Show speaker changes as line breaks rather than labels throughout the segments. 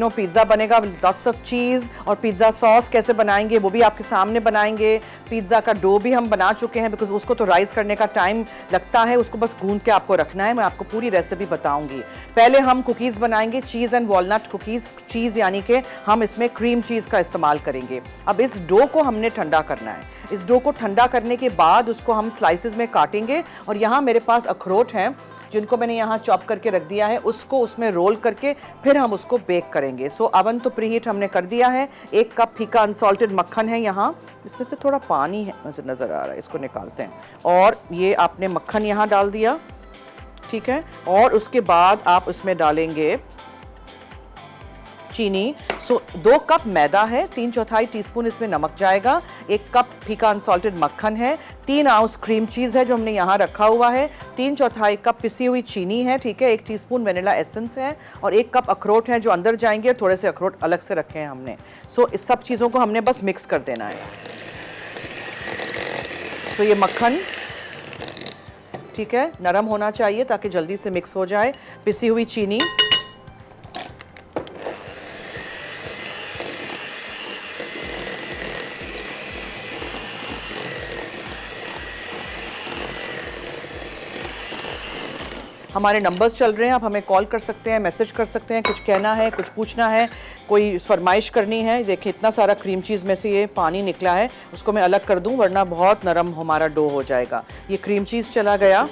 Pizza बनेगा, lots of चीज़, और pizza sauce कैसे बनाएंगे वो भी आपके सामने बनाएंगे। पिज़्ज़ा का डो भी हम बना चुके हैं, बिकॉज उसको तो राइस करने का टाइम लगता है, उसको बस गूंद के आपको रखना है। मैं आपको पूरी रेसिपी बताऊंगी। पहले हम कुकीज़ बनाएंगे, चीज़ एंड वॉलनट कुकीज़। चीज़ यानी कि हम इसमें क्रीम चीज़ का इस्तेमाल करेंगे। अब इस डो को हमने ठंडा करना है। इस डो को ठंडा करने के बाद उसको हम स्लाइसिस में काटेंगे, और यहाँ मेरे पास अखरोट हैं जिनको मैंने यहाँ चॉप करके रख दिया है, उसको उसमें रोल करके फिर हम उसको बेक करेंगे। सो अवन तो प्रीहीट हमने कर दिया है। 1 कप फीका अनसॉल्टेड मक्खन है यहाँ, इसमें से थोड़ा पानी है नज़र आ रहा है, इसको निकालते हैं। और ये आपने मक्खन यहाँ डाल दिया, ठीक है। और उसके बाद आप उसमें डालेंगे चीनी। 2 कप मैदा है, 3/4 टीस्पून इसमें नमक जाएगा, 1 कप फीका अनसॉल्टेड मक्खन है, 3 आउंस क्रीम चीज़ है जो हमने यहाँ रखा हुआ है, 3/4 कप पिसी हुई चीनी है, ठीक है, 1 टीस्पून वेनिला एसेंस है, और 1 कप अखरोट है जो अंदर जाएंगे, और थोड़े से अखरोट अलग से रखे हैं हमने। इस सब चीज़ों को हमने बस मिक्स कर देना है। ये मक्खन, ठीक है, नरम होना चाहिए ताकि जल्दी से मिक्स हो जाए। पिसी हुई चीनी, हमारे नंबर्स चल रहे हैं, आप हमें कॉल कर सकते हैं, मैसेज कर सकते हैं, कुछ कहना है, कुछ पूछना है, कोई फरमाइश करनी है। देखिए इतना सारा क्रीम चीज़ में से ये पानी निकला है, उसको मैं अलग कर दूं वरना बहुत नरम हमारा डो हो जाएगा। ये क्रीम चीज़ चला गया,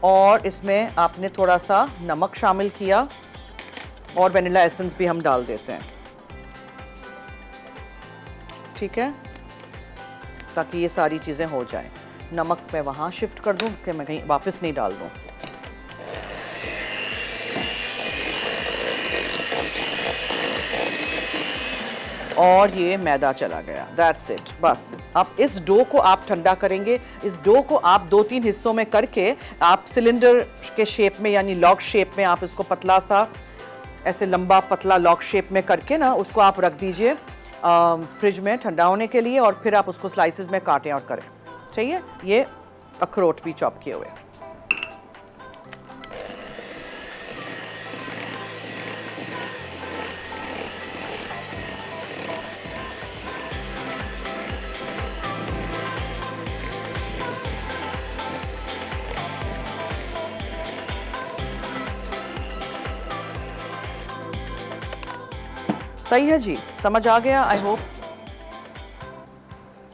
और इसमें आपने थोड़ा सा नमक शामिल किया, और वेनिला एसेंस भी हम डाल देते हैं, ठीक है, ताकि ये सारी चीज़ें हो जाएं। नमक मैं वहाँ शिफ्ट कर दूं कि मैं कहीं वापस नहीं डाल दूं। और ये मैदा चला गया, दैट्स इट, बस। अब इस डो को आप ठंडा करेंगे। इस डो को आप 2-3 हिस्सों में करके आप सिलेंडर के शेप में यानी लॉग शेप में आप इसको पतला सा ऐसे लंबा पतला लॉग शेप में करके ना उसको आप रख दीजिए फ्रिज में ठंडा होने के लिए, और फिर आप उसको स्लाइसेस में काटें और करें। चाहिए ये अखरोट भी चॉप किए हुए। सही है जी, समझ आ गया आई होप।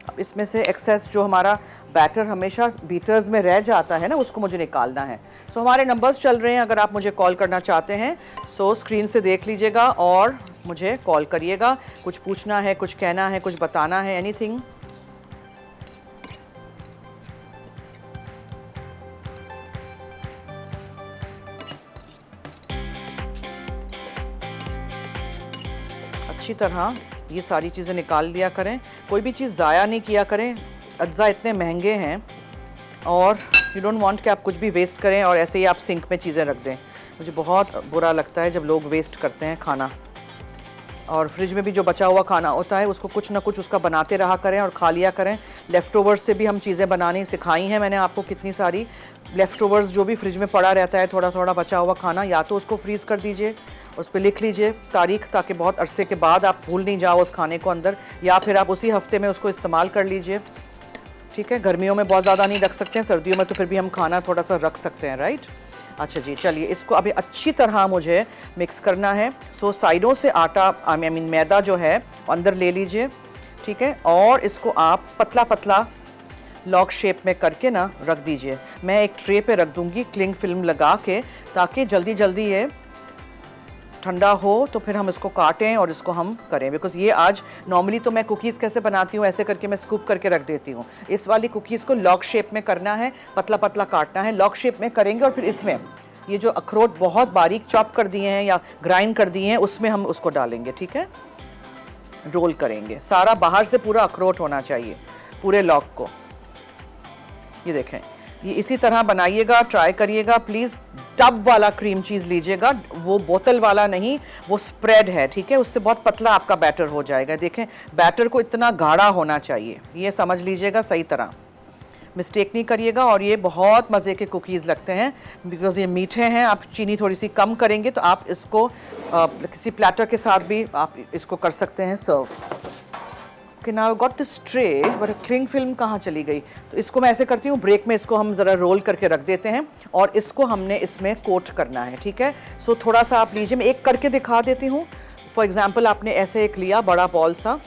अब इसमें से एक्सेस जो हमारा बैटर हमेशा बीटर्स में रह जाता है ना, उसको मुझे निकालना है। हमारे नंबर्स चल रहे हैं, अगर आप मुझे कॉल करना चाहते हैं स्क्रीन से देख लीजिएगा और मुझे कॉल करिएगा। कुछ पूछना है, कुछ कहना है, कुछ बताना है, एनीथिंग। अच्छी तरह ये सारी चीज़ें निकाल लिया करें, कोई भी चीज़ ज़ाया नहीं किया करें। अज्जा इतने महंगे हैं और यू डोंट वांट कि आप कुछ भी वेस्ट करें और ऐसे ही आप सिंक में चीज़ें रख दें। मुझे बहुत बुरा लगता है जब लोग वेस्ट करते हैं खाना, और फ्रिज में भी जो बचा हुआ खाना होता है उसको कुछ ना कुछ उसका बनाते रहा करें और खा लिया करें। लेफ़्ट ओवर्स से भी हम चीज़ें बनानी सिखाई हैं मैंने आपको कितनी सारी। लेफ़्ट ओवर्स जो भी फ्रिज में पड़ा रहता है थोड़ा थोड़ा बचा हुआ खाना, या तो उसको फ्रीज़ कर दीजिए, उस पर लिख लीजिए तारीख, ताकि बहुत अरसे के बाद आप भूल नहीं जाओ उस खाने को अंदर, या फिर आप उसी हफ्ते में उसको इस्तेमाल कर लीजिए। ठीक है, गर्मियों में बहुत ज़्यादा नहीं रख सकते हैं, सर्दियों में तो फिर भी हम खाना थोड़ा सा रख सकते हैं, राइट। अच्छा जी, चलिए इसको अभी अच्छी तरह मुझे मिक्स करना है। साइडों से आटा आई मीन मैदा जो है अंदर ले लीजिए, ठीक है, और इसको आप पतला पतला लॉग शेप में करके ना रख दीजिए। मैं एक ट्रे पे रख दूंगी क्लिंग फिल्म लगा के, ताकि जल्दी जल्दी ये ठंडा हो तो फिर हम इसको काटें और इसको हम करें। बिकॉज ये आज नॉर्मली तो मैं कुकीज़ कैसे बनाती हूँ, ऐसे करके मैं स्कूप करके रख देती हूँ। इस वाली कुकीज़ को लॉग शेप में करना है, पतला पतला काटना है, लॉग शेप में करेंगे, और फिर इसमें ये जो अखरोट बहुत बारीक चॉप कर दिए हैं या ग्राइंड कर दिए हैं उसमें हम उसको डालेंगे, ठीक है। रोल करेंगे, सारा बाहर से पूरा अखरोट होना चाहिए, पूरे लॉग को। ये देखें, ये इसी तरह बनाइएगा, ट्राई करिएगा प्लीज़। टब वाला क्रीम चीज़ लीजिएगा, वो बोतल वाला नहीं, वो स्प्रेड है, ठीक है, उससे बहुत पतला आपका बैटर हो जाएगा। देखें बैटर को इतना गाढ़ा होना चाहिए, ये समझ लीजिएगा सही तरह। मिस्टेक नहीं करिएगा। और ये बहुत मज़े के कुकीज़ लगते हैं बिकॉज़ ये मीठे हैं। आप चीनी थोड़ी सी कम करेंगे तो आप इसको किसी प्लेटर के साथ भी आप इसको कर सकते हैं serve. Okay, now got this tray, but cling film कहाँ चली गई? तो इसको मैं ऐसे करती हूँ, ब्रेक में इसको हम ज़रा रोल करके रख देते हैं और इसको हमने इसमें कोट करना है, ठीक है। सो थोड़ा सा आप लीजिए, मैं एक करके दिखा देती हूँ। फॉर एग्जाम्पल आपने ऐसे एक लिया बड़ा बॉल सा,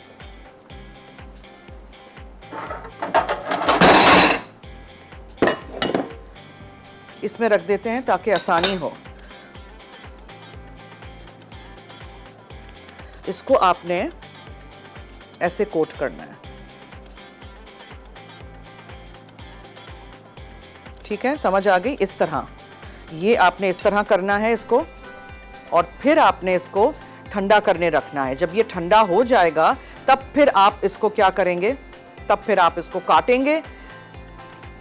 इसमें रख देते हैं ताकि आसानी हो। इसको आपने ऐसे कोट करना है, ठीक है, समझ आ गई? इस तरह ये आपने इस तरह करना है इसको, और फिर आपने इसको ठंडा करने रखना है। जब ये ठंडा हो जाएगा तब फिर आप इसको क्या करेंगे, तब फिर आप इसको काटेंगे।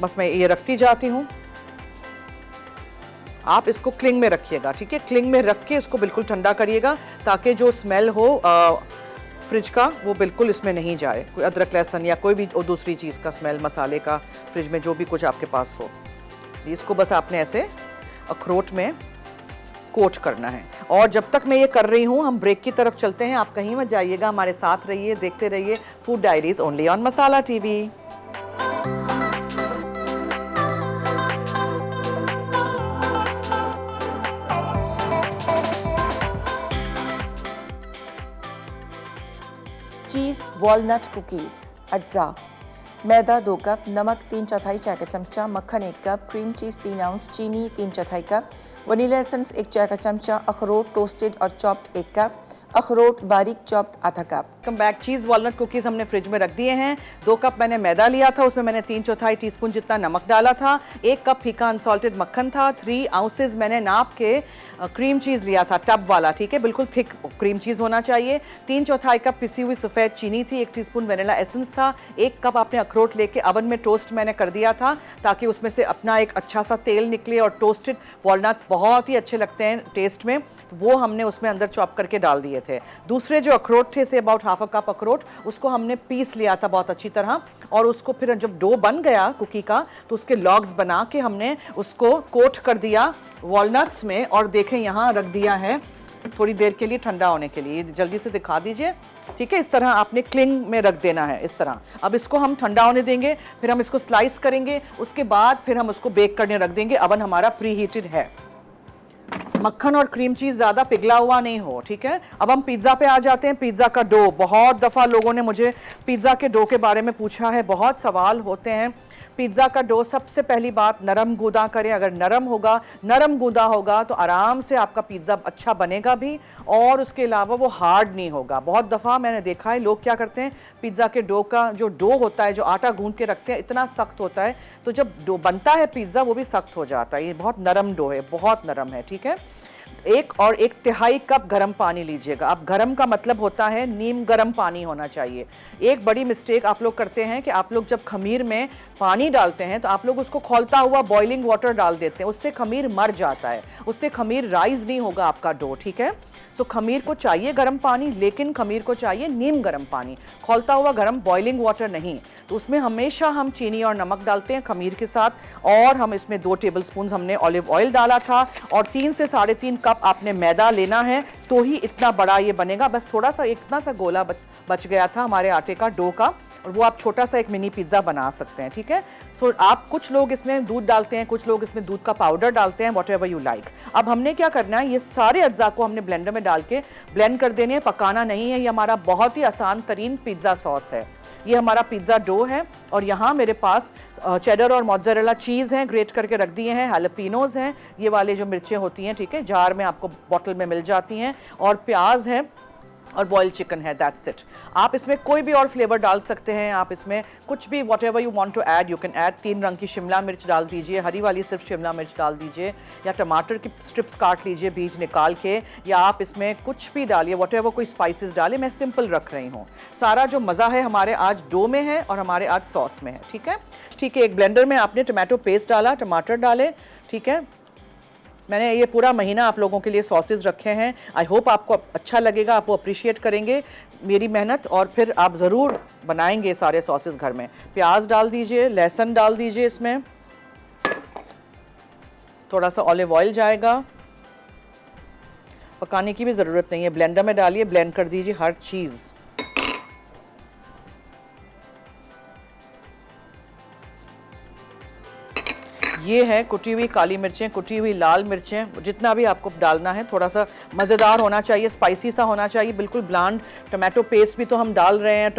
बस मैं ये रखती जाती हूँ, आप इसको क्लिंग में रखिएगा, ठीक है। क्लिंग में रख के इसको बिल्कुल ठंडा करिएगा ताकि जो स्मेल हो फ्रिज का वो बिल्कुल इसमें नहीं जाए, कोई अदरक लहसुन या कोई भी दूसरी चीज़ का स्मेल, मसाले का, फ्रिज में जो भी कुछ आपके पास हो। इसको बस आपने ऐसे अखरोट में कोट करना है। और जब तक मैं ये कर रही हूँ हम ब्रेक की तरफ चलते हैं। आप कहीं मत जाइएगा, हमारे साथ रहिए, देखते रहिए food diaries only on masala TV.
Cheese walnut cookies. अज्जा: मैदा 2 कप, नमक 3/4 चाय का चमचा, मक्खन 1 कप, क्रीम चीज़ 3 आउंस, चीनी 3/4 कप, वनीला एसेंस 1 चाय का चमचा, अखरोट टोस्टेड और चॉप्ड 1 कप, अखरोट बारीक चॉप्ड आधा कप।
Come back. Cheese walnut cookies हमने फ्रिज में रख दिए हैं। 2 कप मैंने मैदा लिया था, उसमें मैंने 3/4 टीस्पून जितना नमक डाला था। 1 कप फीका अनसॉल्टेड मक्खन था। 3 आउंसेज मैंने नाप के क्रीम चीज़ लिया था, टब वाला, ठीक है, बिल्कुल थिक क्रीम चीज़ होना चाहिए। 3/4 कप पिसी हुई सफ़ेद चीनी थी। 1 टीस्पून वनीला एसेंस था। 1 कप आपने अखरोट लेके अवन में टोस्ट मैंने कर दिया था ताकि उसमें से अपना एक अच्छा सा तेल निकले, और टोस्टेड वॉलनट्स बहुत ही अच्छे लगते हैं टेस्ट में, तो वो हमने उसमें अंदर चॉप करके डाल दिए थे। दूसरे जो अखरोट थे, say about half a cup अखरोट, उसको हमने पीस लिया था बहुत अच्छी तरह, और उसको फिर जब डो बन गया कुकी का तो उसके लॉग्स बना के हमने उसको कोट कर दिया वॉलनट्स में, और देखें यहाँ रख दिया है थोड़ी देर के लिए ठंडा होने के लिए। जल्दी से दिखा दीजिए, ठीक है। इस तरह आपने क्लिंग में रख देना है, इस तरह। अब इसको हम ठंडा होने देंगे, फिर हम इसको स्लाइस करेंगे, उसके बाद फिर हम उसको बेक करने रख देंगे। अवन हमारा प्री हीटेड है। मक्खन और क्रीम चीज़ ज़्यादा पिघला हुआ नहीं हो, ठीक है। अब हम पिज़्ज़ा पे आ जाते हैं। पिज़्ज़ा का डो, बहुत दफ़ा लोगों ने मुझे पिज़्ज़ा के डो के बारे में पूछा है, बहुत सवाल होते हैं। पिज़्ज़ा का डो सबसे पहली बात नरम गूदा करें। अगर नरम गूदा होगा तो आराम से आपका पिज़्ज़ा अच्छा बनेगा भी, और उसके अलावा वो हार्ड नहीं होगा। बहुत दफ़ा मैंने देखा है लोग क्या करते हैं, पिज़्ज़ा के डो का जो डो होता है, जो आटा गूंद के रखते हैं, इतना सख्त होता है, तो जब डो बनता है पिज़्ज़ा वो भी सख्त हो जाता है। ये बहुत नरम डो है, बहुत नरम है, ठीक है। 1 कप गर्म पानी लीजिएगा। अब गर्म का मतलब होता है नीम गर्म पानी होना चाहिए। एक बड़ी मिस्टेक आप लोग करते हैं कि आप लोग जब खमीर में पानी डालते हैं तो आप लोग उसको खौलता हुआ बॉइलिंग वाटर डाल देते हैं, उससे खमीर मर जाता है, उससे खमीर राइज नहीं होगा आपका डो, ठीक है। सो खमीर को चाहिए गर्म पानी, लेकिन खमीर को चाहिए नीम गर्म पानी, खौलता हुआ गर्म बॉइलिंग वाटर नहीं। तो उसमें हमेशा हम चीनी और नमक डालते हैं खमीर के साथ, और हम इसमें 2 टेबलस्पून हमने ऑलिव ऑयल डाला था, और 3 से 3.5 कप आपने मैदा लेना है, तो ही इतना बड़ा ये बनेगा। बस थोड़ा सा इतना सा गोला बच गया था हमारे आटे का डो का, और वो आप छोटा सा एक मिनी पिज़्ज़ा बना सकते हैं, ठीक है। सो आप कुछ लोग इसमें दूध डालते हैं, कुछ लोग इसमें दूध का पाउडर डालते हैं, वॉट एवर यू लाइक। अब हमने क्या करना है, ये सारे अज्जा को हमने ब्लेंडर में डाल के ब्लेंड कर देने हैं, पकाना नहीं है। ये हमारा बहुत ही आसान तरीन पिज़्ज़ा सॉस है। ये हमारा पिज़्ज़ा डो है, और यहाँ मेरे पास चेडर और मोज़रेला चीज़ हैं, ग्रेट करके रख दिए हैं, हैलपिनोज़ हैं, ये वाले जो मिर्चें होती हैं, ठीक है, जार में आपको बॉटल में मिल जाती हैं, और प्याज है, और बॉइल्ड चिकन है, दैट्स इट। आप इसमें कोई भी और फ्लेवर डाल सकते हैं, आप इसमें कुछ भी whatever you want to add you can add. 3 रंग की शिमला मिर्च डाल दीजिए, हरी वाली सिर्फ शिमला मिर्च डाल दीजिए, या टमाटर की स्ट्रिप्स काट लीजिए बीज निकाल के, या आप इसमें कुछ भी डालिए, वॉट एवर कोई स्पाइसेस डालिए। मैं सिंपल रख रही हूँ। सारा जो मज़ा है हमारे आज डो में है और हमारे आज सॉस में है, ठीक है। ठीक है, एक ब्लेंडर में आपने टमाटो पेस्ट डाला, टमाटर डाले, ठीक है, मैंने ये पूरा महीना आप लोगों के लिए सॉसेज रखे हैं। आई होप आपको अच्छा लगेगा, आप वो अप्रिशिएट करेंगे मेरी मेहनत, और फिर आप ज़रूर बनाएंगे सारे सॉसेज घर में। प्याज डाल दीजिए, लहसुन डाल दीजिए, इसमें थोड़ा सा ऑलिव ऑयल जाएगा। पकाने की भी ज़रूरत नहीं है, ब्लेंडर में डालिए, ब्लेंड कर दीजिए हर चीज़। ये है कुटी हुई काली मिर्चें, कुटी हुई लाल मिर्चें, जितना भी आपको डालना है। थोड़ा सा मज़ेदार होना चाहिए, स्पाइसी सा होना चाहिए, बिल्कुल ब्लांड। टमाटो पेस्ट भी तो हम डाल रहे हैं,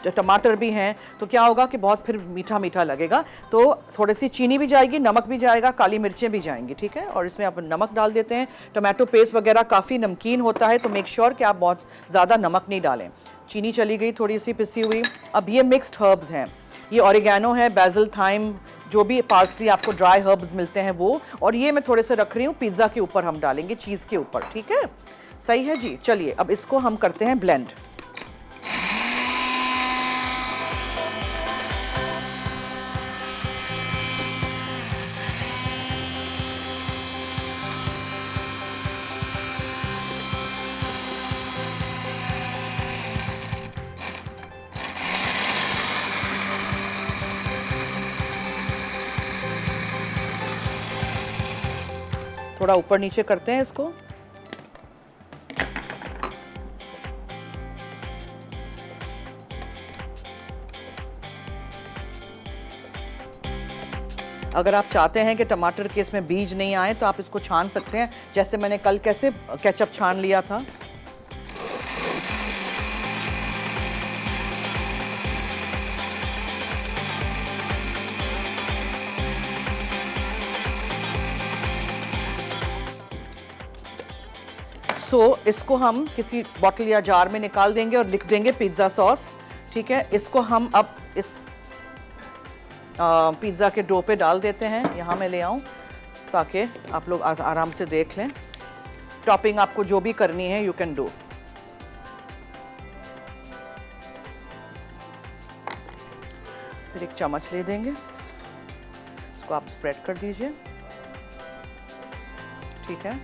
टमाटर भी हैं, तो क्या होगा कि बहुत फिर मीठा मीठा लगेगा। तो थोड़ी सी चीनी भी जाएगी, नमक भी जाएगा, काली मिर्चें भी जाएंगी, ठीक है। और इसमें आप नमक डाल देते हैं। टमाटो पेस्ट वगैरह काफ़ी नमकीन होता है, तो मेक श्योर कि आप बहुत ज़्यादा नमक नहीं डालें। चीनी चली गई थोड़ी सी पिसी हुई। अब ये मिक्स्ड हर्ब्स हैं, ये ऑरिगेनो है, बेसिल, थाइम, जो भी पार्सली आपको ड्राई हर्ब्स मिलते हैं वो। और ये मैं थोड़े से रख रही हूँ, पिज़्ज़ा के ऊपर हम डालेंगे, चीज़ के ऊपर, ठीक है। सही है जी। चलिए अब इसको हम करते हैं ब्लेंड। थोड़ा ऊपर नीचे करते हैं इसको। अगर आप चाहते हैं कि टमाटर के इसमें बीज नहीं आए तो आप इसको छान सकते हैं, जैसे मैंने कल कैसे केचप छान लिया था। इसको हम किसी बॉटल या जार में निकाल देंगे और लिख देंगे पिज़्ज़ा सॉस, ठीक है। इसको हम अब इस पिज़्ज़ा के डो पे डाल देते हैं। यहाँ मैं ले आऊँ ताकि आप लोग आराम से देख लें। टॉपिंग आपको जो भी करनी है यू कैन डू। फिर एक चम्मच ले देंगे, इसको आप स्प्रेड कर दीजिए, ठीक है।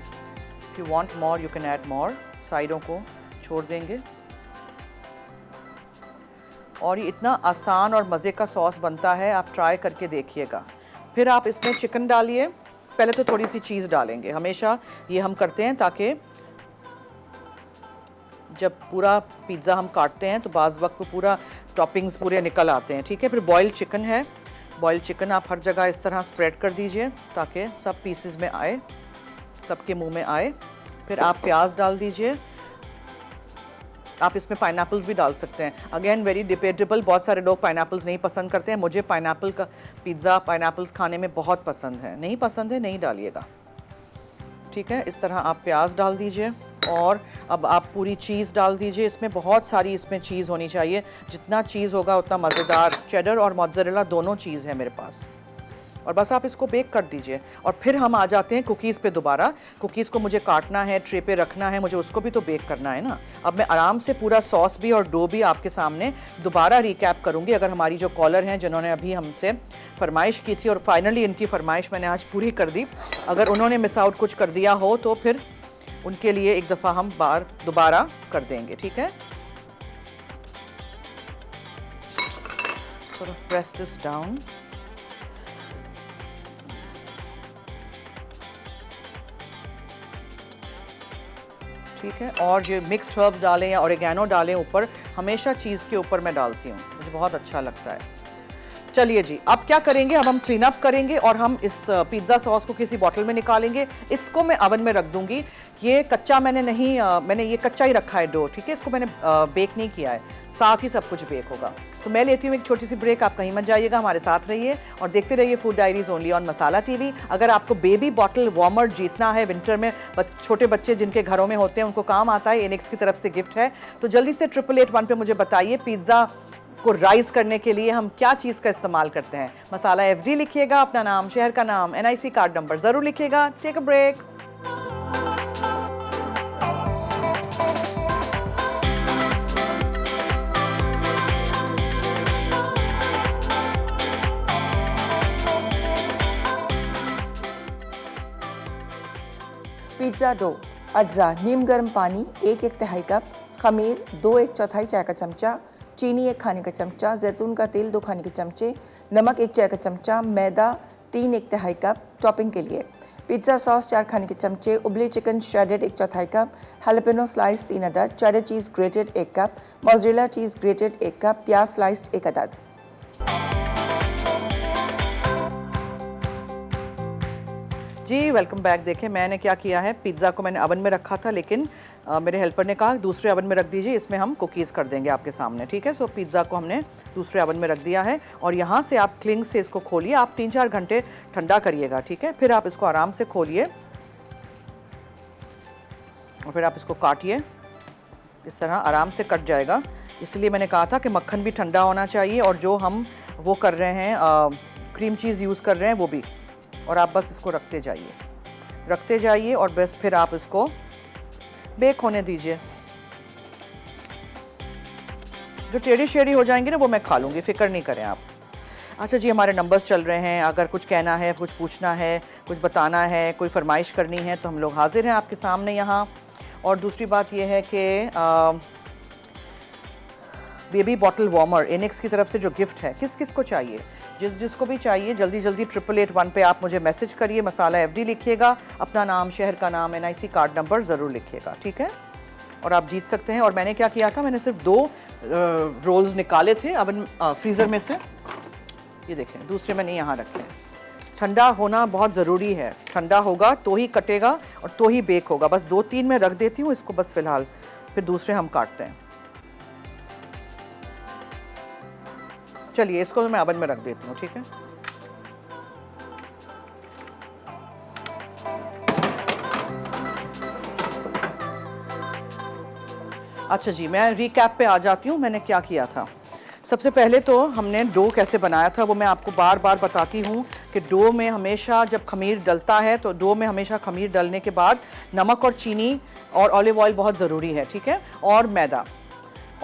If you want more, you can add more. साइडों को छोड़ देंगे। और ये इतना आसान और मज़े का सॉस बनता है, आप ट्राई करके देखिएगा। फिर आप इसमें चिकन डालिए। पहले तो थोड़ी सी चीज़ डालेंगे, हमेशा ये हम करते हैं ताकि जब पूरा पिज़्ज़ा हम काटते हैं तो बाज़ वक्त तो पूरा टॉपिंग्स पूरे निकल आते हैं, ठीक है। फिर बॉइल्ड चिकन है, बॉइल्ड चिकन आप हर जगह इस तरह स्प्रेड कर दीजिए ताकि सब पीसेस में आए, सबके मुंह में आए। फिर आप प्याज डाल दीजिए। आप इसमें पाइनएप्पल्स भी डाल सकते हैं। अगेन वेरी डिबेटेबल, बहुत सारे लोग पाइनएप्पल्स नहीं पसंद करते हैं। मुझे पाइनएप्पल का पिज़्ज़ा पाइनएप्पल्स खाने में बहुत पसंद है। नहीं पसंद है नहीं डालिएगा, ठीक है। इस तरह आप प्याज डाल दीजिए और अब आप पूरी चीज़ डाल दीजिए। इसमें बहुत सारी इसमें चीज़ होनी चाहिए, जितना चीज़ होगा उतना मज़ेदार। चेडर और मोज़रेला दोनों चीज़ है मेरे पास। और बस आप इसको बेक कर दीजिए। और फिर हम आ जाते हैं कुकीज़ पे दोबारा। कुकीज़ को मुझे काटना है, ट्रे पे रखना है, मुझे उसको भी तो बेक करना है ना। अब मैं आराम से पूरा सॉस भी और डो भी आपके सामने दोबारा रिकैप करूँगी। अगर हमारी जो कॉलर हैं जिन्होंने अभी हमसे फरमाइश की थी और फाइनली इनकी फरमाइश मैंने आज पूरी कर दी, अगर उन्होंने मिस आउट कुछ कर दिया हो तो फिर उनके लिए एक दफ़ा हम दोबारा कर देंगे, ठीक है। Sort of press this down. ठीक है। और जो मिक्स्ड हर्ब्स डालें या ऑरिगेनो डालें ऊपर, हमेशा चीज़ के ऊपर मैं डालती हूँ, मुझे बहुत अच्छा लगता है। चलिए जी, अब क्या करेंगे, अब हम क्लीन अप करेंगे और हम इस पिज़्ज़ा सॉस को किसी बॉटल में निकालेंगे। इसको मैं ओवन में रख दूंगी। ये कच्चा मैंने ये कच्चा ही रखा है डो, ठीक है। इसको मैंने बेक नहीं किया है, साथ ही सब कुछ बेक होगा। तो मैं लेती हूँ एक छोटी सी ब्रेक। आप कहीं मत जाइएगा, हमारे साथ रहिए और देखते रहिए food diaries only on masala TV. अगर आपको बेबी बॉटल वार्मर जीतना है विंटर में, छोटे बच्चे जिनके घरों में होते हैं उनको काम आता है, एनेक्स की तरफ से गिफ्ट है, तो जल्दी से 8881 पे मुझे बताइए पिज़्ज़ा को राइज करने के लिए हम क्या चीज़ का इस्तेमाल करते हैं। मसाला FD लिखिएगा, अपना नाम, शहर का नाम, NIC कार्ड नंबर ज़रूर लिखिएगा। Take a break.
Pizza dough, अज्जा नीम गर्म पानी 1/1 कप, खमीर 2 1/4 चाय का चमचा, चीनी 1 खाने का चमचा, जैतून का तेल 2 खाने के चमचे, नमक 1 चाय का चमचा, मैदा 3 1/2 कप। टॉपिंग के लिए पिज़्ज़ा सॉस 4 खाने के चमचे, उबले chicken shredded 1/4 cup, jalapeno slice 3 अदद, cheddar cheese grated 1 cup, mozzarella cheese grated 1 cup, प्याज स्लाइस्ड 1 अदद।
जी वेलकम बैक। देखें मैंने क्या किया है, पिज़्ज़ा को मैंने अवन में रखा था, लेकिन मेरे हेल्पर ने कहा दूसरे अवन में रख दीजिए, इसमें हम कुकीज़ कर देंगे आपके सामने। ठीक है, सो पिज़्ज़ा को हमने दूसरे अवन में रख दिया है और यहाँ से आप क्लिंग से इसको खोलिए। आप 3-4 घंटे ठंडा करिएगा, ठीक है। फिर आप इसको आराम से खोलिए और फिर आप इसको काटिए। इस तरह आराम से कट जाएगा। इसलिए मैंने कहा था कि मक्खन भी ठंडा होना चाहिए और जो हम वो कर रहे हैं क्रीम चीज़ यूज़ कर रहे हैं वो भी। और आप बस इसको रखते जाइए और बस फिर आप इसको बेक होने दीजिए। जो टेढ़ी शेढ़ी हो जाएंगे ना वो मैं खा लूँगी, फिक्र नहीं करें आप। अच्छा जी, हमारे नंबर्स चल रहे हैं। अगर कुछ कहना है, कुछ पूछना है, कुछ बताना है, कोई फरमाइश करनी है तो हम लोग हाजिर हैं आपके सामने यहाँ। और दूसरी बात ये है कि बेबी बॉटल वार्मर इनिक्स की तरफ से जो गिफ्ट है, किस किस को चाहिए, जिसको भी चाहिए जल्दी 888-1 पे आप मुझे मैसेज करिए। मसाला FD लिखिएगा, अपना नाम, शहर का नाम, NIC कार्ड नंबर ज़रूर लिखिएगा, ठीक है। और आप जीत सकते हैं। और मैंने क्या किया था, मैंने सिर्फ 2 रोल्स निकाले थे अवन फ्रीज़र में से। ये देखें, दूसरे मैंने यहाँ रखे हैं। ठंडा होना बहुत ज़रूरी है, ठंडा होगा तो ही कटेगा और तो ही बेक होगा। बस 2-3 मैं रख देती हूँ इसको बस फ़िलहाल, फिर दूसरे हम काटते हैं। चलिए इसको मैं अवन में रख देती हूँ, ठीक है। अच्छा जी, मैं रिकैप पे आ जाती हूँ। मैंने क्या किया था, सबसे पहले तो हमने डो कैसे बनाया था वो मैं आपको बार बार बताती हूँ कि डो में हमेशा जब खमीर डलता है तो डो में हमेशा खमीर डलने के बाद नमक और चीनी और ऑलिव ऑयल बहुत ज़रूरी है, ठीक है, और मैदा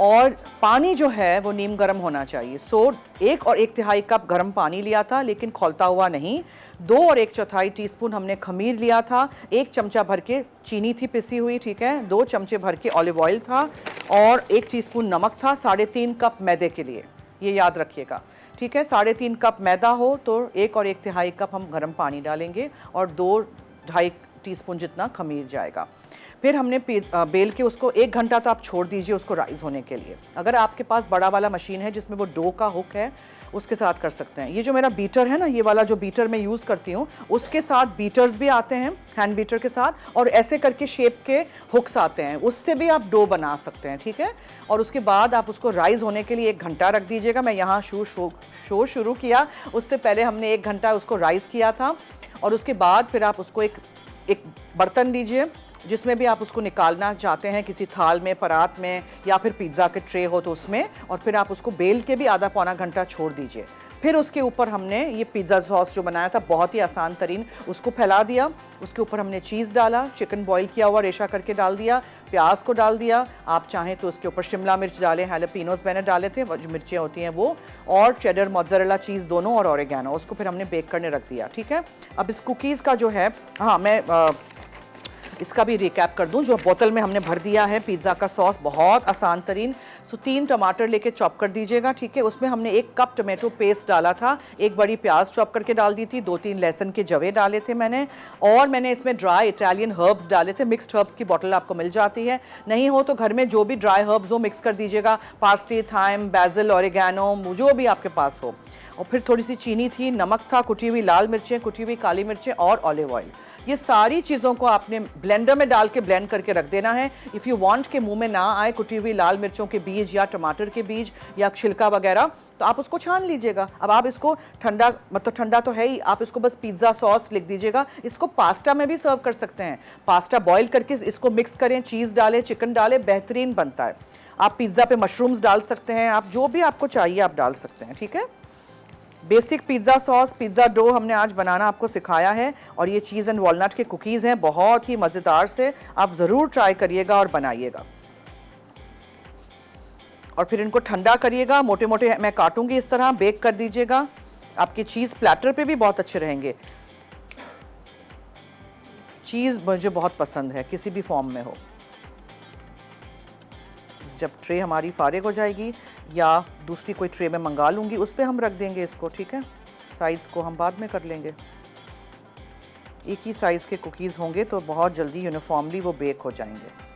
और पानी जो है वो नीम गर्म होना चाहिए। सो 1 और 1/3 कप गर्म पानी लिया था, लेकिन खौलता हुआ नहीं। 2 और 1/4 टीस्पून हमने खमीर लिया था, 1 चमचा भर के चीनी थी पिसी हुई, ठीक है, 2 चमचे भर के ऑलिव ऑयल था और 1 टीस्पून नमक था। 3.5 कप मैदे के लिए, ये याद रखिएगा, ठीक है। 3.5 कप मैदा हो तो 1 और 1/3 कप हम गर्म पानी डालेंगे और 2-2.5 टीस्पून जितना खमीर जाएगा। फिर हमने बेल के उसको 1 घंटा तो आप छोड़ दीजिए उसको राइज़ होने के लिए। अगर आपके पास बड़ा वाला मशीन है जिसमें वो डो का हुक है, उसके साथ कर सकते हैं। ये जो मेरा बीटर है ना, ये वाला जो बीटर मैं यूज़ करती हूँ, उसके साथ बीटर्स भी आते हैं, हैंड बीटर के साथ, और ऐसे करके शेप के हुक्स आते हैं, उससे भी आप डो बना सकते हैं, ठीक है। और उसके बाद आप उसको राइज़ होने के लिए 1 घंटा रख दीजिएगा। मैं यहाँ शो शुरू किया, उससे पहले हमने 1 घंटा उसको राइज़ किया था। और उसके बाद फिर आप उसको एक बर्तन लीजिए जिसमें भी आप उसको निकालना चाहते हैं, किसी थाल में, परात में, या फिर पिज़्ज़ा के ट्रे हो तो उसमें, और फिर आप उसको बेल के भी आधा-पौना घंटा छोड़ दीजिए। फिर उसके ऊपर हमने ये पिज़्ज़ा सॉस जो बनाया था, बहुत ही आसान तरीन, उसको फैला दिया। उसके ऊपर हमने चीज़ डाला, चिकन बॉईल किया हुआ रेशा करके डाल दिया, प्याज को डाल दिया। आप चाहें तो उसके ऊपर शिमला मिर्च डालें, हैलापिनोस मैंने डाले थे, जो मिर्चें होती हैं वो, और चेडर मोज़रेला चीज़ दोनों, और ऑरिगेनो। उसको फिर हमने बेक करने रख दिया, ठीक है। अब इस कुकीज़ का जो है, हाँ मैं इसका भी रिकैप कर दूं। जो बोतल में हमने भर दिया है पिज़्ज़ा का सॉस, बहुत आसान तरीन। 3 टमाटर लेके चॉप कर दीजिएगा, ठीक है। उसमें हमने 1 कप टमाटो पेस्ट डाला था, 1 बड़ी प्याज चॉप करके डाल दी थी, 2-3 लहसुन के जवे डाले थे मैंने, और मैंने इसमें ड्राई इटालियन हर्ब्स डाले थे। मिक्स्ड हर्ब्स की बोतल आपको मिल जाती है, नहीं हो तो घर में जो भी ड्राई हर्ब्स हो मिक्स कर दीजिएगा, पार्सली, थाइम, बैजिल, ऑरिगेनो, जो भी आपके पास हो। और फिर थोड़ी सी चीनी थी, नमक था, कुटी हुई लाल मिर्चें, कुटी हुई काली मिर्चें और ऑलिव ऑयल। ये सारी चीज़ों को आपने ब्लेंडर में डाल के ब्लेंड करके रख देना है। इफ़ यू वांट के मुंह में ना आए कुटी हुई लाल मिर्चों के बीज या टमाटर के बीज या छिलका वगैरह, तो आप उसको छान लीजिएगा। अब आप इसको ठंडा, मतलब ठंडा तो है ही, आप इसको बस पिज़्ज़ा सॉस लिख दीजिएगा। इसको पास्ता में भी सर्व कर सकते हैं। पास्ता बॉईल करके इसको मिक्स करें, चीज़ डालें, चिकन डालें, बेहतरीन बनता है। आप पिज़्ज़ा पे मशरूम्स डाल सकते हैं, आप जो भी आपको चाहिए आप डाल सकते हैं, ठीक है। Basic pizza sauce, pizza dough हमने आज बनाना आपको सिखाया है, और ये चीज़ एंड वॉलनट के कुकीज़ हैं, बहुत ही मज़ेदार से। आप ज़रूर ट्राई करिएगा और बनाइएगा, और फिर इनको ठंडा करिएगा। मोटे मोटे मैं काटूंगी इस तरह, बेक कर दीजिएगा। आपके चीज़ प्लेटर पे भी बहुत अच्छे रहेंगे। चीज़ मुझे बहुत पसंद है, किसी भी फॉर्म में हो। जब ट्रे हमारी फारिग हो जाएगी या दूसरी कोई ट्रे में मंगा लूँगी, उस पर हम रख देंगे इसको, ठीक है। साइज़ को हम बाद में कर लेंगे। एक ही साइज़ के कुकीज़ होंगे तो बहुत जल्दी यूनिफॉर्मली वो बेक हो जाएंगे।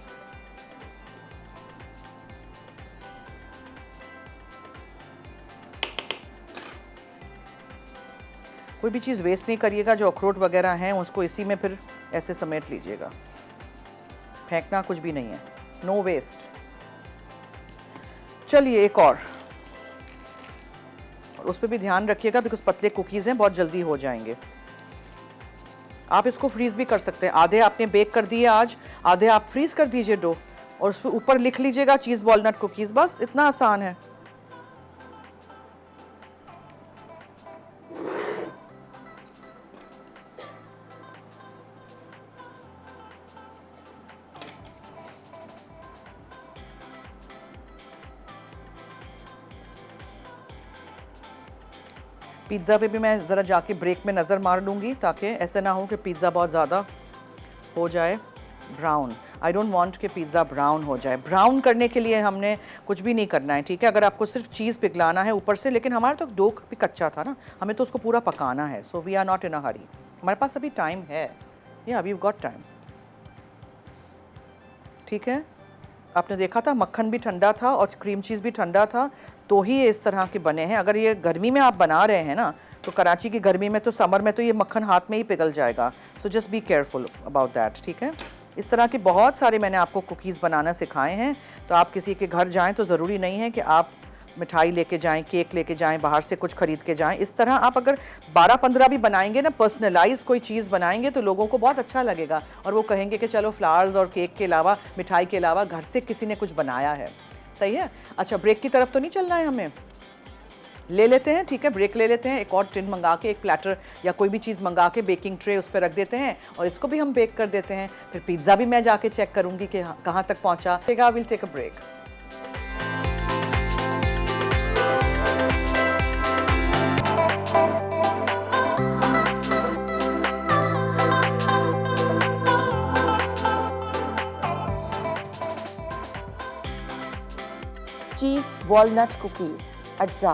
कोई भी चीज़ वेस्ट नहीं करिएगा, जो अखरोट वगैरह हैं उसको इसी में फिर ऐसे समेट लीजिएगा, फेंकना कुछ भी नहीं है, नो वेस्ट। चलिए एक और उस पर भी ध्यान रखिएगा बिकॉज पतले कुकीज़ हैं, बहुत जल्दी हो जाएंगे। आप इसको फ्रीज़ भी कर सकते हैं। आधे आपने बेक कर दिए आज, आधे आप फ्रीज़ कर दीजिए डो, और उस पर ऊपर लिख लीजिएगा चीज़ वॉलनट कुकीज़, बस इतना आसान है। पिज़्ज़ा पे भी मैं ज़रा जाके ब्रेक में नज़र मार लूँगी ताकि ऐसे ना हो कि पिज़्ज़ा बहुत ज़्यादा हो जाए ब्राउन। आई डोंट वांट कि पिज़्ज़ा ब्राउन हो जाए। ब्राउन करने के लिए हमने कुछ भी नहीं करना है, ठीक है। अगर आपको सिर्फ चीज़ पिघलाना है ऊपर से, लेकिन हमारा तो डो भी कच्चा था ना, हमें तो उसको पूरा पकाना है। So we are not in a hurry, हमारे पास अभी टाइम है, या वी गॉट टाइम, ठीक है। आपने देखा था मक्खन भी ठंडा था और क्रीम चीज़ भी ठंडा था, तो ही ये इस तरह के बने हैं। अगर ये गर्मी में आप बना रहे हैं ना, तो कराची की गर्मी में तो समर में तो ये मक्खन हाथ में ही पिघल जाएगा। So just be careful about that, ठीक है। इस तरह के बहुत सारे मैंने आपको कुकीज़ बनाना सिखाए हैं, तो आप किसी के घर जाएं तो ज़रूरी नहीं है कि आप मिठाई लेके जाएं, केक लेके जाएं, बाहर से कुछ ख़रीद के जाएं। इस तरह आप अगर 12-15 भी बनाएंगे ना, पर्सनलाइज कोई चीज़ बनाएंगे, तो लोगों को बहुत अच्छा लगेगा और वो कहेंगे कि चलो फ्लावर्स और केक के अलावा, मिठाई के अलावा घर से किसी ने कुछ बनाया है। सही है। अच्छा, ब्रेक की तरफ तो नहीं चलना है हमें, ले लेते हैं, ठीक है, ब्रेक ले लेते हैं। एक और टिन मंगा के, एक प्लेटर या कोई भी चीज़ मंगा के, बेकिंग ट्रे उस पर रख देते हैं और इसको भी हम बेक कर देते हैं। फिर पिज़्ज़ा भी मैं जाके चेक करूँगी कि कहाँ तक पहुँचा। Will take a break.
Cheese walnut cookies अज्जा,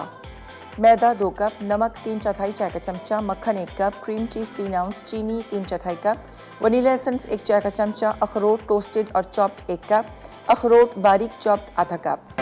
मैदा 2 कप, नमक 3/4 चाय का चमचा, मक्खन 1 कप, क्रीम चीज़ 3 आउंस, चीनी 3/4 कप, वनीला एसेंस 1 चाय का चमचा, अखरोट टोस्टेड और चॉप्ड 1 कप, अखरोट बारीक चॉप्ड आधा कप।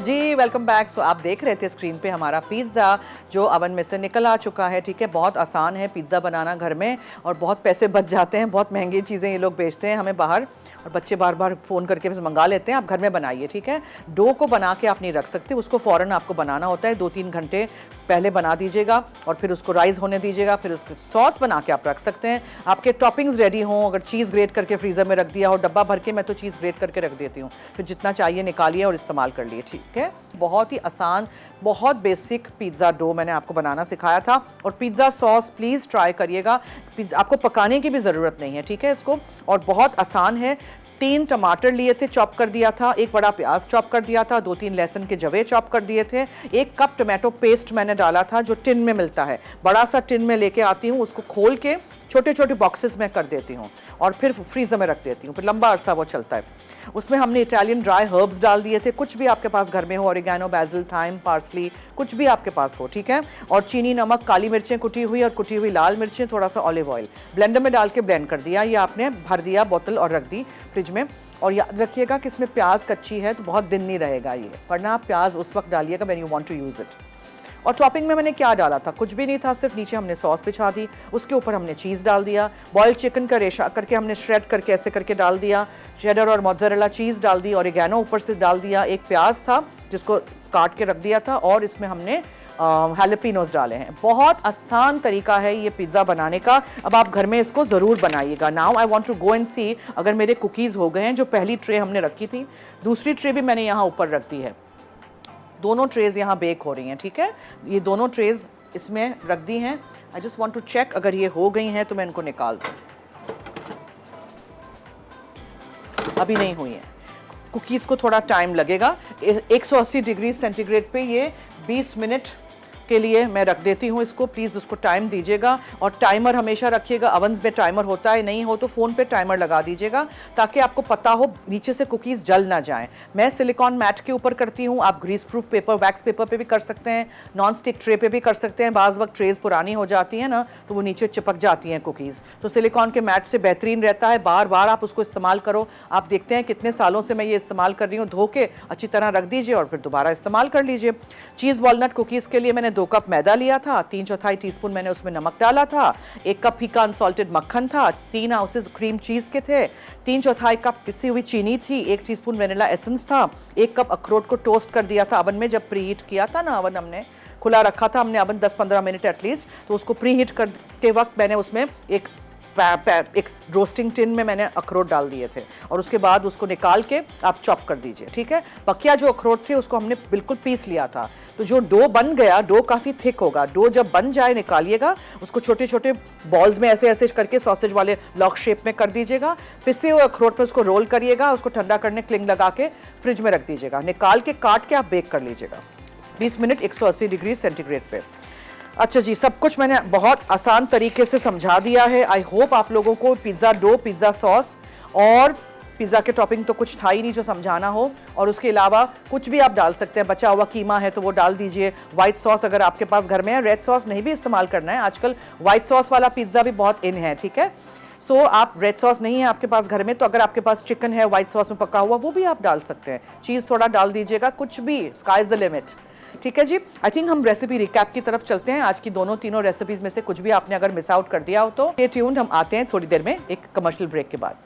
जी वेलकम बैक। सो आप देख रहे थे स्क्रीन पे हमारा पिज़्ज़ा जो अवन में से निकल आ चुका है, ठीक है। बहुत आसान है पिज़्ज़ा बनाना घर में, और बहुत पैसे बच जाते हैं। बहुत महंगी चीज़ें ये लोग बेचते हैं हमें बाहर, और बच्चे बार बार फ़ोन करके बस मंगा लेते हैं। आप घर में बनाइए, ठीक है। डो को बना के आप नहीं रख सकते, उसको फ़ौरन आपको बनाना होता है। 2-3 घंटे पहले बना दीजिएगा और फिर उसको राइज़ होने दीजिएगा, फिर उसके सॉस बना के आप रख सकते हैं। आपके टॉपिंग्स रेडी हों, अगर चीज़ ग्रेट करके फ्रीज़र में रख दिया और डब्बा भर के, मैं तो चीज़ ग्रेट करके रख देती हूँ, फिर जितना चाहिए निकालिए और इस्तेमाल कर लिए, ठीक है। बहुत ही आसान, बहुत बेसिक पिज़्ज़ा डो मैंने आपको बनाना सिखाया था। और पिज़्ज़ा सॉस प्लीज़ ट्राई करिएगा। आपको पकाने की भी ज़रूरत नहीं है, ठीक है इसको, और बहुत आसान है। 3 टमाटर लिए थे, चॉप कर दिया था, 1 बड़ा प्याज चॉप कर दिया था, 2-3 लहसुन के जवे चॉप कर दिए थे, 1 कप टमाटो पेस्ट मैंने डाला था जो टिन में मिलता है। बड़ा सा टिन में लेके आती हूँ, उसको खोल के छोटे छोटे बॉक्सेस में कर देती हूँ और फिर फ्रीज़र में रख देती हूँ, फिर लंबा अरसा वो चलता है। उसमें हमने इटालियन ड्राई हर्ब्स डाल दिए थे, कुछ भी आपके पास घर में हो, ऑरिगेनो, बैसिल, थाइम, पार्सली, कुछ भी आपके पास हो, ठीक है। और चीनी, नमक, काली मिर्चें कुटी हुई और कुटी हुई लाल मिर्चें, थोड़ा सा ऑलिव ऑयल ब्लेंडर में डाल के ब्लेंड कर दिया। ये आपने भर दिया बोतल और रख दी फ्रिज में। और याद रखिएगा कि इसमें प्याज कच्ची है तो बहुत दिन नहीं रहेगा ये, वरना आप प्याज उस वक्त डालिएगा when you want to use it. और टॉपिंग में मैंने क्या डाला था, कुछ भी नहीं था, सिर्फ नीचे हमने सॉस बिछा दी, उसके ऊपर हमने चीज़ डाल दिया, बॉइल्ड चिकन का रेशा करके हमने श्रेड करके ऐसे करके डाल दिया, चेडर और मोज़रेला चीज़ डाल दी, ऑरिगेनो ऊपर से डाल दिया, एक प्याज था जिसको काट के रख दिया था, और इसमें हमने हैलोपिनोस डाले हैं। बहुत आसान तरीका है ये पिज़्ज़ा बनाने का। अब आप घर में इसको ज़रूर बनाइएगा। Now I want to go and see अगर मेरे कुकीज़ हो गए हैं। जो पहली ट्रे हमने रखी थी, दूसरी ट्रे भी मैंने यहाँ ऊपर रख दी है। दोनों ट्रेज़ यहाँ बेक हो रही हैं, ठीक है। ये दोनों ट्रेज़ इसमें रख दी हैं। I just want to check, अगर ये हो गई हैं तो मैं इनको निकाल दूँ। अभी नहीं हुई हैं। कुकीज़ को थोड़ा टाइम लगेगा। 180 डिग्री सेंटीग्रेड पे ये 20 मिनट के लिए मैं रख देती हूँ इसको। प्लीज़ उसको टाइम दीजिएगा और टाइमर हमेशा रखिएगा। अवन्स में टाइमर होता है, नहीं हो तो फ़ोन पे टाइमर लगा दीजिएगा ताकि आपको पता हो नीचे से कुकीज़ जल ना जाएं। मैं सिलिकॉन मैट के ऊपर करती हूँ, आप grease proof paper, wax paper पे भी कर सकते हैं, नॉन स्टिक ट्रे पे भी कर सकते हैं। बाज़ वक्त ट्रेज़ पुरानी हो जाती हैं ना तो वो नीचे चिपक जाती हैं कुकीज़, तो सिलिकॉन के मैट से बेहतरीन रहता है। बार बार आप उसको इस्तेमाल करो। आप देखते हैं कितने सालों से मैं ये इस्तेमाल कर रही हूँ। धो के अच्छी तरह रख दीजिए और फिर दोबारा इस्तेमाल कर लीजिए। चीज़ वॉलनट कुकीज़ के लिए मैंने 2 कप मैदा लिया था, 3/4 टीस्पून मैंने उसमें नमक डाला था, 1 कप फीका अनसॉल्टेड मक्खन था, 3 आउंसेस क्रीम चीज़ के थे, 3/4 कप पिसी हुई चीनी थी, 1 टीस्पून वेनिला एसेंस था, 1 कप अखरोट को टोस्ट कर दिया था अवन में। जब प्री हीट किया था ना, अवन हमने खुला रखा था, हमने अवन 10-15 मिनट एटलीस्ट, तो उसको प्री हीट करते वक्त मैंने उसमें एक रोस्टिंग टिन में मैंने अखरोट डाल दिए थे और उसके बाद उसको निकाल के आप चॉप कर दीजिए, ठीक है। बकिया जो अखरोट थे उसको हमने बिल्कुल पीस लिया था। तो जो डो बन गया, डो काफ़ी थिक होगा, डो जब बन जाए निकालिएगा, उसको छोटे छोटे बॉल्स में ऐसे ऐसे करके सॉसेज वाले लॉक शेप में कर दीजिएगा। पिसे हुए अखरोट में उसको रोल करिएगा, उसको ठंडा करने क्लिंग लगा के फ्रिज में रख दीजिएगा। निकाल के काट के आप बेक कर लीजिएगा 20 मिनट 180 डिग्री सेंटीग्रेड पे। अच्छा जी, सब कुछ मैंने बहुत आसान तरीके से समझा दिया है। आई होप आप लोगों को पिज़्ज़ा डो, पिज़्ज़ा सॉस और पिज़्ज़ा के टॉपिंग तो कुछ था ही नहीं जो समझाना हो, और उसके अलावा कुछ भी आप डाल सकते हैं। बचा हुआ कीमा है तो वो डाल दीजिए। वाइट सॉस अगर आपके पास घर में है, रेड सॉस नहीं भी इस्तेमाल करना है, आजकल वाइट सॉस वाला पिज़्ज़ा भी बहुत इन है, ठीक है। सो आप रेड सॉस नहीं है आपके पास घर में तो अगर आपके पास चिकन है वाइट सॉस में पका हुआ, वो भी आप डाल सकते हैं। चीज़ थोड़ा डाल दीजिएगा, कुछ भी, स्काई इज़ द लिमिट, ठीक है जी। आई थिंक हम रेसिपी रिकैप की तरफ चलते हैं। आज की दोनों तीनों रेसिपीज में से कुछ भी आपने अगर मिस आउट कर दिया हो तो स्टे ट्यून्ड, हम आते हैं थोड़ी देर में एक कमर्शियल ब्रेक के बाद।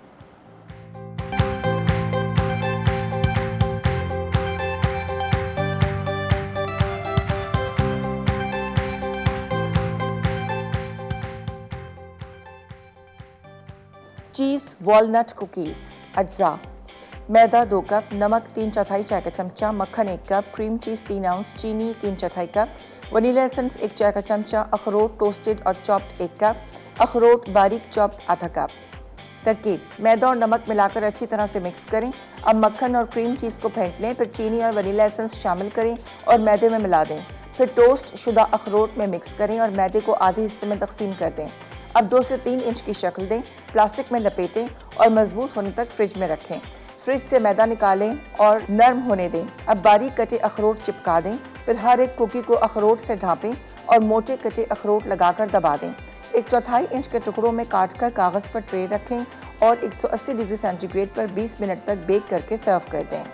चीज़ वॉलनट कुकीज़। अज्जा: मैदा 2 कप, नमक 3/4 चाय का चमचा, मक्खन 1 कप, क्रीम चीज़ 3 आउंस, चीनी 3/4 कप, वनीला एसेंस 1 चाय का चमचा, अखरोट टोस्टेड और चॉप्ड 1 कप, अखरोट बारीक चॉप्ड आधा कप। तरकीब: मैदा और नमक मिलाकर अच्छी तरह से मिक्स करें। अब मक्खन और क्रीम चीज़ को फेंट लें, फिर चीनी और वनीला एसेंस शामिल करें और मैदे में मिला दें। फिर टोस्ट शुदा अखरोट में मिक्स करें और मैदे को आधे हिस्से में तकसीम कर दें। अब 2 से 3 इंच की शक्ल दें, प्लास्टिक में लपेटें और मजबूत होने तक फ्रिज में रखें। फ्रिज से मैदा निकालें और नरम होने दें। अब बारीक कटे अखरोट चिपका दें, फिर हर एक कुकी को अखरोट से ढांपें और मोटे कटे अखरोट लगाकर दबा दें। 1/4 इंच के टुकड़ों में काटकर कागज़ पर ट्रे रखें और 180 डिग्री सेंटीग्रेड पर 20 मिनट तक बेक करके सर्व कर दें।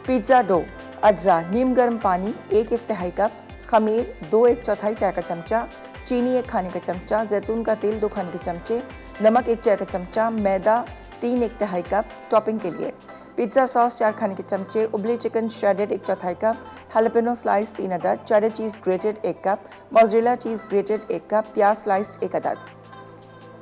Pizza dough. अज्जा: नीम गर्म पानी 1/1 कप, खमीर 2 1/4 चाय का चमचा, चीनी 1 खाने का चमचा, जैतून का तेल 2 खाने के चमचे, नमक 1 चाय का चमचा, मैदा 3 1/2 कप। टॉपिंग के लिए पिज़्ज़ा सॉस 4 खाने के चमचे, उबले chicken shredded 1/4 cup, jalapeno slice 3 अदद, cheddar cheese grated 1 cup, mozzarella cheese grated 1 cup, प्याज स्लाइस्ड 1 अदद।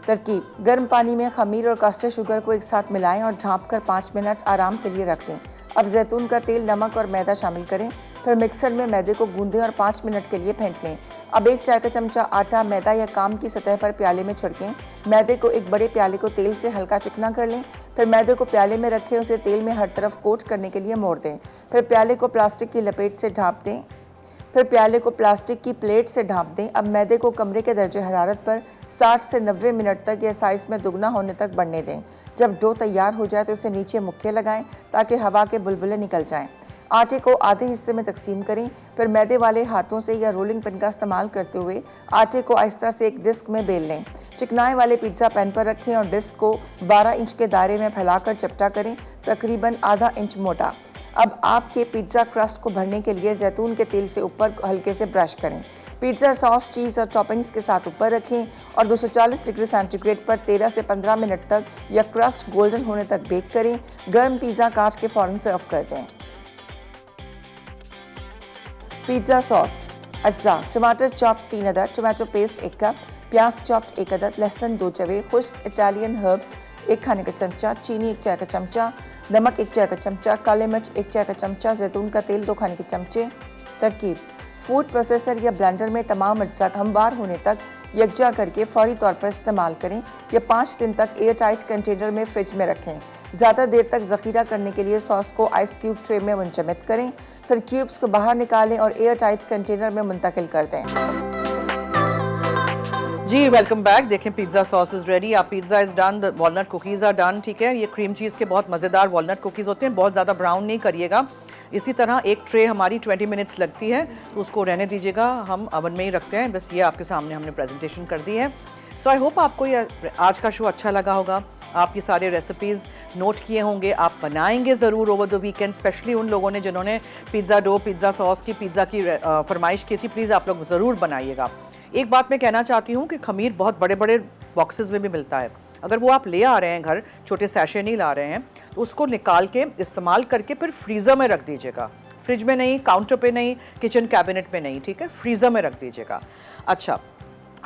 तरकीब: गर्म पानी में खमीर और कास्टर शुगर को एक साथ मिलाएं और ढाँप कर 5 मिनट आराम के लिए रख दें। अब जैतून का तेल, नमक और मैदा शामिल करें, फिर मिक्सर में मैदे को गूंदें और 5 मिनट के लिए फेंट लें। अब 1 चाय का चमचा आटा मैदा या काम की सतह पर प्याले में छिड़कें। मैदे को एक बड़े प्याले को तेल से हल्का चिकना कर लें, फिर मैदे को प्याले में रखें, उसे तेल में हर तरफ कोट करने के लिए मोड़ दें। फिर प्याले को प्लास्टिक की लपेट से ढाँप दें, फिर प्याले को प्लास्टिक की प्लेट से ढाँप दें। अब मैदे को कमरे के दर्जे हरारत पर 60 से 90 मिनट तक या साइज़ में दुगना होने तक बढ़ने दें। जब डो तैयार हो जाए तो उसे नीचे मुक्के लगाएं ताकि हवा के बुलबुले निकल जाएं। आटे को आधे हिस्से में तकसीम करें, फिर मैदे वाले हाथों से या रोलिंग पिन का इस्तेमाल करते हुए आटे को आहिस्ता से एक डिस्क में बेल लें। चिकनाई वाले पिज़्ज़ा पैन पर रखें और डिस्क को 12 इंच के दायरे में फैलाकर चपटा करें, तकरीबन आधा इंच मोटा। अब आपके पिज़्ज़ा क्रस्ट को भरने के लिए जैतून के तेल से ऊपर हल्के से ब्रश करें। पिज़्ज़ा सॉस, चीज़ और टॉपिंग्स के साथ ऊपर रखें और 240 डिग्री सेंटीग्रेड पर 13 से 15 मिनट तक या क्रस्ट गोल्डन होने तक बेक करें। गर्म पिज़्ज़ा काट के फ़ौरन सर्व कर दें। Pizza sauce. अज्जा: टमाटर चॉप्ड 3 अदद, टमाटो पेस्ट 1 कप, प्याज चॉप्ड 1 अदद, लहसुन 2 जवे, खुश्क इटालियन हर्ब्स 1 खाने का चमचा, चीनी 1 चाय का चमचा, नमक 1 चाय का चमचा, काले मिर्च 1 चाय का चमचा, जैतून का तेल 2 खाने के चमचे। तरकीब: फूड प्रोसेसर या ब्लेंडर में तमाम अज्जा हमवार होने तक यकजा करके फौरी तौर पर इस्तेमाल करें या 5 दिन तक एयर टाइट कंटेनर में फ्रिज में रखें। ज़्यादा देर तक ज़ख़ीरा करने के लिए सॉस को आइस क्यूब ट्रे में मुंजमद करें, फिर क्यूब्स को बाहर निकालें और एयर टाइट कंटेनर में मुंतकिल कर दें।
जी वेलकम बैक। देखें पिज़्ज़ा सॉस इज़ रेडी। आप pizza is done, the walnut cookies are done. ठीक है, ये क्रीम चीज़ के बहुत मज़ेदार वॉलनट कुकीज़ होते हैं, बहुत ज़्यादा ब्राउन नहीं करिएगा। इसी तरह एक ट्रे हमारी 20 मिनट्स लगती है, तो उसको रहने दीजिएगा, हम अवन में ही रखते हैं। बस ये आपके सामने हमने प्रेजेंटेशन कर दी है। सो आई होप आपको ये आज का शो अच्छा लगा होगा। आप ये सारे रेसिपीज़ नोट किए होंगे, आप बनाएंगे ज़रूर ओवर द वीकेंड। स्पेशली उन लोगों ने जिन्होंने पिज़्ज़ा डो, पिज़्ज़ा सॉस की, पिज़्ज़ा की फरमाइश की थी, प्लीज़ आप लोग ज़रूर बनाइएगा। एक बात मैं कहना चाहती हूँ कि खमीर बहुत बड़े बड़े बॉक्सेस में भी मिलता है। अगर वो आप ले आ रहे हैं घर, छोटे सैशे नहीं ला रहे हैं, तो उसको निकाल के इस्तेमाल करके फिर फ्रीज़र में रख दीजिएगा। फ्रिज में नहीं, काउंटर पे नहीं, किचन कैबिनेट में नहीं, ठीक है, फ्रीज़र में रख दीजिएगा। अच्छा,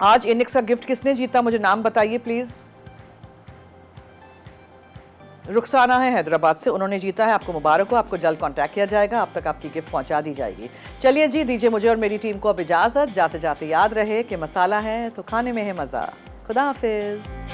आज इनिक्स का गिफ्ट किसने जीता, मुझे नाम बताइए प्लीज़। रुखसाना है हैदराबाद से, उन्होंने जीता है। आपको मुबारक हो, आपको जल्द कांटेक्ट किया जाएगा, आप तक आपकी गिफ्ट पहुंचा दी जाएगी। चलिए जी, दीजिए मुझे और मेरी टीम को अब इजाज़त। जाते जाते याद रहे कि मसाला है तो खाने में है मज़ा। खुदा हाफिज़।